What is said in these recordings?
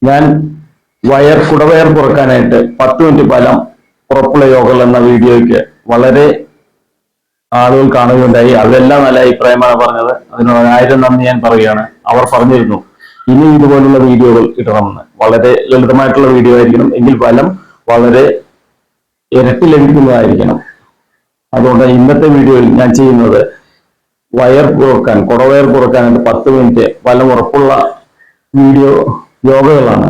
ഞാൻ കുടവയർ കുറക്കാനായിട്ട് 10 മിനിറ്റ് ഫലം ഉറപ്പുള്ള യോഗകൾ എന്ന വീഡിയോയ്ക്ക് വളരെ ആളുകൾ കാണുകയുണ്ടായി. അതെല്ലാം നല്ല അഭിപ്രായമാണ് പറഞ്ഞത്. അതിനോട് 1000 നന്ദി ഞാൻ പറയുകയാണ്. അവർ പറഞ്ഞിരുന്നു ഇനി ഇതുപോലുള്ള വീഡിയോകൾ ഇടണമെന്ന്. വളരെ ലളിതമായിട്ടുള്ള വീഡിയോ ആയിരിക്കണം, എങ്കിൽ ഫലം വളരെ ഇരട്ടി ലഭിക്കുന്നതായിരിക്കണം. അതുകൊണ്ട് ഇന്നത്തെ വീഡിയോയിൽ ഞാൻ ചെയ്യുന്നത് കുടവയർ കുറക്കാനായിട്ട് 10 മിനിറ്റ് ഫലം ഉറപ്പുള്ള വീഡിയോ യോഗകളാണ്.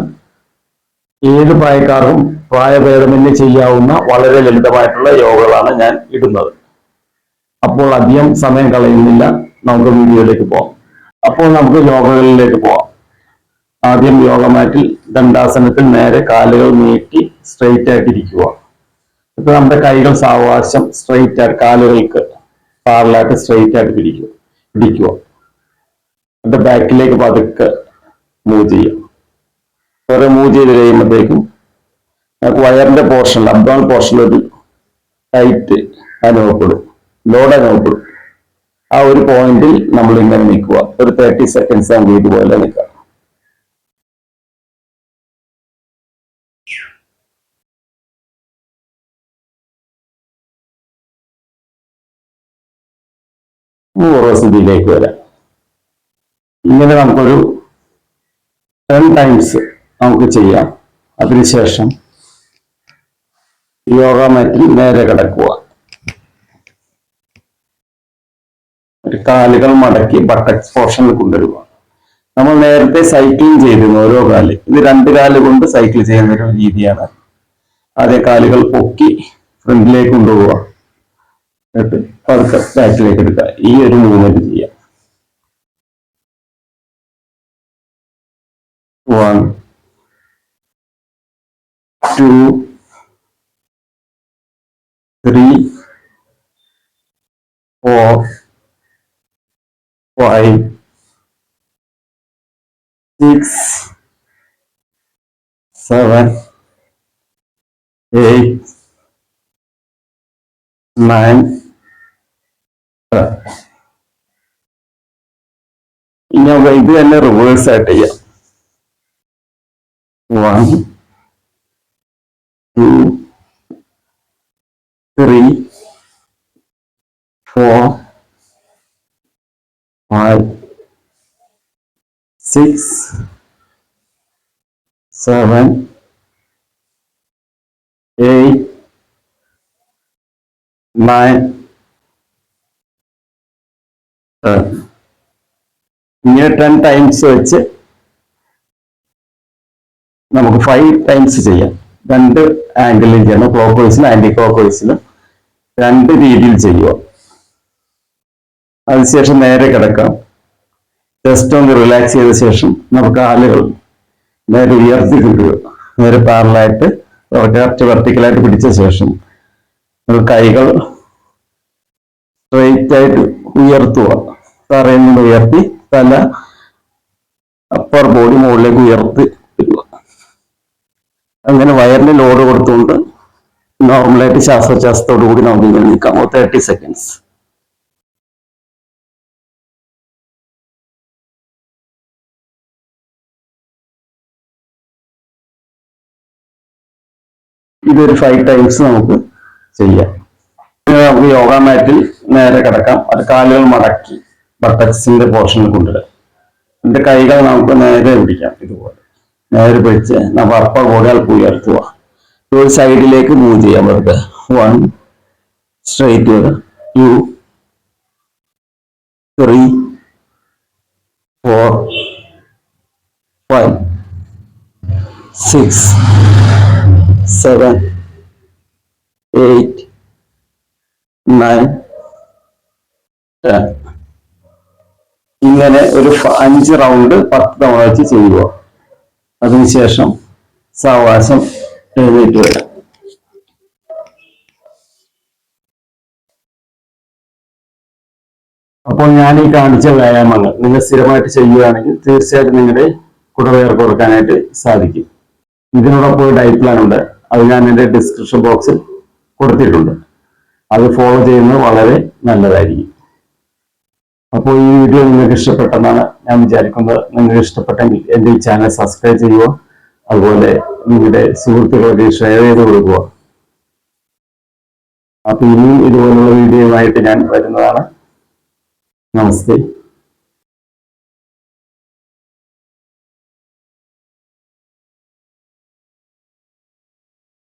ഏത് പ്രായക്കാർക്കും പ്രായഭേദമന്യേ ചെയ്യാവുന്ന വളരെ ലളിതമായിട്ടുള്ള യോഗകളാണ് ഞാൻ ഇടുന്നത്. അപ്പോൾ അധികം സമയം കളയുന്നില്ല, നമുക്ക് വീഡിയോയിലേക്ക് പോകാം. അപ്പോൾ നമുക്ക് യോഗകളിലേക്ക് പോകാം. ആദ്യം യോഗ മാറ്റിൽ ദണ്ഡാസനത്തിൽ നേരെ കാലുകൾ നീട്ടി സ്ട്രെയിറ്റ് ആയിട്ട് ഇരിക്കുക. ഇപ്പൊ നമ്മുടെ കൈകൾ സാവകാശം സ്ട്രെയിറ്റ് ആയിട്ട്, കാലുകൾക്ക് പാരലായിട്ട് സ്ട്രെയിറ്റ് ആയിട്ട് ഇടിക്കുക. എന്നിട്ട് ബാക്കിലേക്ക് പതുക്കെ മൂവ് ചെയ്യാം. വേറെ മൂവ് ചെയ്ത് കഴിയുമ്പോഴത്തേക്കും നമുക്ക് വയറിന്റെ പോർഷനിൽ, അബ്ഡോമൽ പോർഷനിൽ ഒരു ടൈറ്റ് അനുഭവപ്പെടും, ലോഡ് അനുഭവപ്പെടും. ആ ഒരു പോയിന്റിൽ നമ്മൾ ഇങ്ങനെ നിൽക്കുക. ഒരു 30 സെക്കൻഡ്സ് നമുക്ക് ഇതുപോലെ നിൽക്കാം. സ്ഥിതിയിലേക്ക് വരാം. ഇങ്ങനെ നമുക്കൊരു 10 ടൈംസ് നമുക്ക് ചെയ്യാം. അതിനുശേഷം യോഗ മാറ്റിൽ നേരെ കിടക്കുക. കാലുകൾ മടക്കി ബട്ടക്സ് പോർഷനിൽ കൊണ്ടുവരിക. നമ്മൾ നേരത്തെ സൈക്ലിംഗ് ചെയ്തിരുന്നു ഓരോ കാല്. ഇത് 2 കാല് കൊണ്ട് സൈക്കിൾ ചെയ്യുന്ന ഒരു രീതിയാണ്. ആദ്യം കാലുകൾ പൊക്കി ഫ്രണ്ടിലേക്ക് കൊണ്ടുപോവുക, എന്നിട്ട് പതുക്കെ ബാക്കിലേക്ക് എടുക്കുക. ഈ ഒരു മൂവ്മെന്റ് ചെയ്യാം. 1 2 3 4 5 6 7 8 9 10. ഇനി നമുക്ക് ഇത് തന്നെ റിവേഴ്സ് ആയിട്ട് ചെയ്യാം. 1 2 3 4 5 6 7 8 9 10. ഇങ്ങനെ 10 ടൈംസ് വെച്ച് നമുക്ക് 5 ടൈംസ് ചെയ്യാം. 2 ആംഗിളിൽ ചെയ്യണം, ക്ലോക്ക് വൈസിലും ആന്റി ക്ലോക്ക് വൈസിലും 2 രീതിയിൽ ചെയ്യുക. അതിനുശേഷം നേരെ കിടക്കാം. ജസ്റ്റ് ഒന്ന് റിലാക്സ് ചെയ്ത ശേഷം നമുക്ക് കാലുകൾ നേരെ ഉയർത്തി കിട്ടുക. നേരെ പാരലായിട്ട് വെർട്ടിക്കലായിട്ട് പിടിച്ച ശേഷം കൈകൾ സ്ട്രെയിറ്റ് ആയിട്ട് ഉയർത്തുക. തറയിൽ നിന്ന് ഉയർത്തി തല അപ്പർ ബോഡി മുകളിലേക്ക് ഉയർത്തി വരിക. അങ്ങനെ വയറിന് ലോഡ് കൊടുത്തുകൊണ്ട് നോർമലായിട്ട് ശ്വാസോച്ഛ്വാസത്തോടു കൂടി നമുക്ക് ഇങ്ങനെ നിൽക്കാം. 30 സെക്കൻഡ്സ്. ഇതൊരു 5 ടൈംസ് നമുക്ക് ചെയ്യാം. നമുക്ക് യോഗ മാറ്റിൽ നേരെ കിടക്കാം. അത് കാലുകൾ മടക്കി ബട്ടക്സിന്റെ പോർഷനിൽ കൊണ്ടുവരാം. എന്റെ കൈകൾ നമുക്ക് നേരെ പിടിക്കാം. ഇതുപോലെ നേരെ പിടിച്ച് നമ്മൾ അപ്പർ ബോഡി അല്പം ഉയർത്തുക. ഒരു സൈഡിലേക്ക് മൂവ് ചെയ്യാൻ പറ്റുക. 1 സ്ട്രെയിറ്റ് വരിക, 2 3 4 5 6 7 8 9 10. ഇങ്ങനെ ഒരു 5 റൗണ്ട് 10 തവണ വെച്ച് ചെയ്യുക. അതിനുശേഷം സാവകാശം എഴുന്നേറ്റ് വരാം. അപ്പോൾ ഞാൻ ഈ കാണിച്ച വ്യായാമങ്ങൾ നിങ്ങൾ സ്ഥിരമായിട്ട് ചെയ്യുകയാണെങ്കിൽ തീർച്ചയായിട്ടും നിങ്ങളുടെ കുടവയർ കുറക്കാനായിട്ട് സാധിക്കും. ഇതിനോടൊപ്പം ഡയറ്റ് പ്ലാൻ ഉണ്ട്. അത് ഞാൻ എൻ്റെ ഡിസ്ക്രിപ്ഷൻ ബോക്സിൽ കൊടുത്തിട്ടുണ്ട്. അത് ഫോളോ ചെയ്യുന്നത് വളരെ നല്ലതായിരിക്കും. അപ്പോൾ ഈ വീഡിയോ നിങ്ങൾക്ക് ഇഷ്ടപ്പെട്ടെന്നാണ് ഞാൻ വിചാരിക്കുന്നത്. നിങ്ങൾക്ക് ഇഷ്ടപ്പെട്ടെങ്കിൽ എൻ്റെ ഈ ചാനൽ സബ്സ്ക്രൈബ് ചെയ്യുക. അതുപോലെ നിങ്ങളുടെ സുഹൃത്തുക്കൾക്ക് ഷെയർ ചെയ്ത് കൊടുക്കുക. അപ്പൊ ഇനിയും ഇതുപോലുള്ള വീഡിയോയുമായിട്ട് ഞാൻ വരുന്നതാണ്. നമസ്തേ.